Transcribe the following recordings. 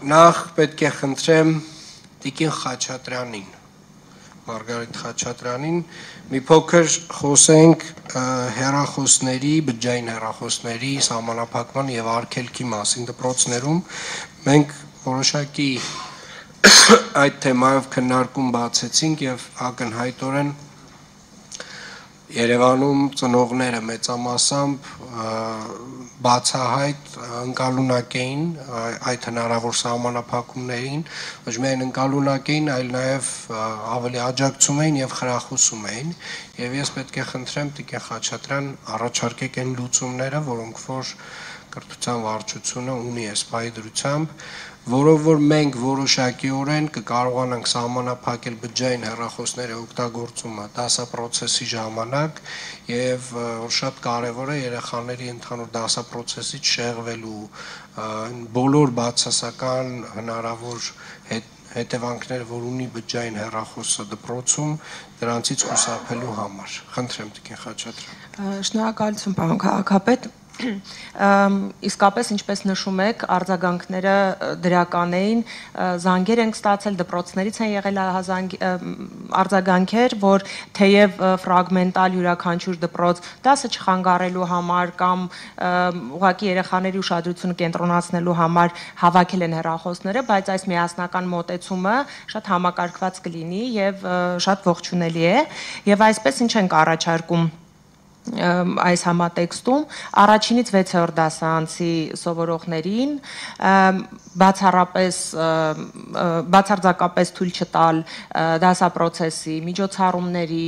Նախ պետք է խնդրեմ Տիկին Խաչատրյանին, Մարգարիտ Խաչատրյանին, մի փոքր խոսենք հեռախոսների, բջջային հեռախոսների սահմանափակման եւ արգելքի մասին դպրոցներում։ Մենք որոշակի այդ թեմայով քննարկում բացեցինք եւ ակնհայտորեն Երևանում ծնողները մեծամասամբ բացահայտ ընկալունակ էին այդ հնարավոր սահմանափակումներին, ոչ միայն ընկալունակ էին, այլ նաև ավելի աջակցում էին եւ խրախուսում էին, եւ ես պետք է խնդրեմ Տիկին Խաչատրյան առաջարկեք այն լուծումները, որոնք որ կրթության վարչությունը ունի այս պայդրությամբ, որով որ մենք որոշակիորեն կկարողանանք սահմանափակել բջջային հեռախոսների օգտագործումը դասապրոցեսի ժամանակ եւ շատ կարեւոր է երեխաների ընդհանուր դասապրոցեսից շեղվելու բոլոր բացասական հնարավոր հետևանքները, որ ունի բջջային հեռախոսը դպրոցում, դրանցից խուսափելու համար։ Խնդրեմ Տիկին Խաչատրյան։ Շնորհակալություն, պարոն քաղաքապետ։ Իսկապես ինչպես նշում եք, արձագանքները դրական էին, զանգեր ենք ստացել, դպրոցներից են եղել արձագանքեր, որ թեև ֆրագմենտալ յուրաքանչյուր դպրոց դասը չխանգարելու համար կամ ուղղակի երեխաների ուշադրությունը կենտրոնացնելու համար հավաքել են հեռախոսները, բայց այս միասնական մոտեցումը շատ համակարգված կլինի եւ շատ ողջունելի է, եւ այսպես ինչ ենք առաջարկում այս համատեքստում առաջինից 6-րդ դասարանցի սովորողներին բացարձակապես թույլ չտալ դասապրոցեսի, միջոցառումների,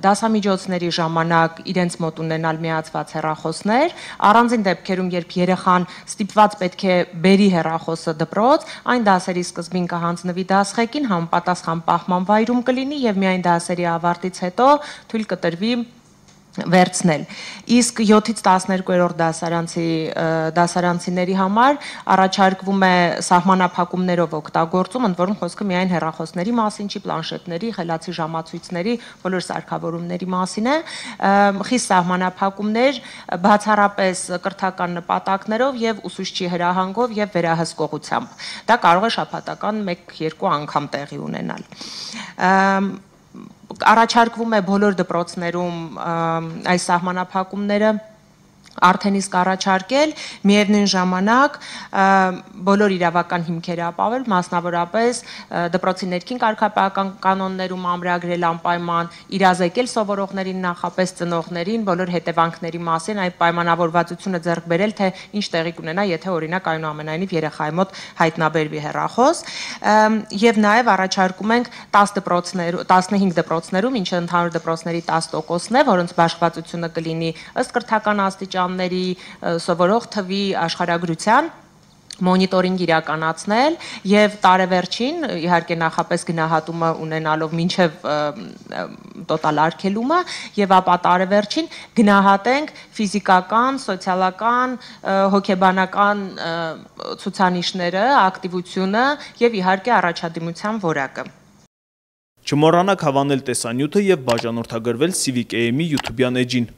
դասամիջոցների ժամանակ իրենց մոտ ունենալ միացված հեռախոսներ, առանձին դեպքերում, երբ երեխան ստիպված պետք է բերի հեռախոսը դպրոց, այն դասերի սկզբին կհանձնվի դասղեկին, համապատասխան պահման վայրում կլինի եւ միայն դասերի ավարտից հետո թույլ կտրվի վերցնել։ Իսկ 7-ից 12-րդ դասարանցիների համար առաջարկվում է սահմանափակումներով օգտագործում, ընդ որում խոսքը միայն հեռախոսների մասին չի, պլանշետների, խելացի ժամացույցների, բոլոր սարքավորումների մասին է, խիստ սահմանափակումներ, բացառապես կրթական նպատակներով եւ ուսուցչի հրահանգով եւ վերահսկողությամբ։ Դա կարող է շաբաթական 1-2 անգամ տեղի ունենալ։ Առաջարկվում է բոլոր դպրոցներում այս սահմանափակումները արդեն իսկ առաջարկել, միևնույն ժամանակ բոլոր իրավական հիմքերը ապավել, մասնավորապես դպրոցի ներքին կարգապահական կանոններում ամրագրել անպայման, իրազեկել սովորողներին, նախապես ծնողներին, բոլոր հետևանքների մասին, այդ պայմանավորվածությունը ձեռք բերել, թե ինչ տեղի կունենա, եթե օրինակ այնուամենայնիվ երեխայի մոտ հայտնաբերվի հեռախոս, եւ նաեւ առաջարկում ենք 15 դպրոցներում, ինչը ընդհանուր դպրոցների 10%-ն է, որոնց բաշխվածությունը կլինի ըստ կրթական աստիճան սովորող թվի աշխարհագրության մոնիտորինգ իրականացնել եւ տարեվերջին իհարկե նախապես գնահատումը ունենալով մինչեւ տոտալ արգելումը եւ ապա տարեվերջին գնահատենք ֆիզիկական, սոցիալական, հոգեբանական ցուցանիշները, ակտիվությունը եւ իհարկե առաջադիմության որակը։ Չմոռանաք հավանել տեսանյութը եւ բաժանորդագրվել Civic AM-ի YouTube-յան էջին։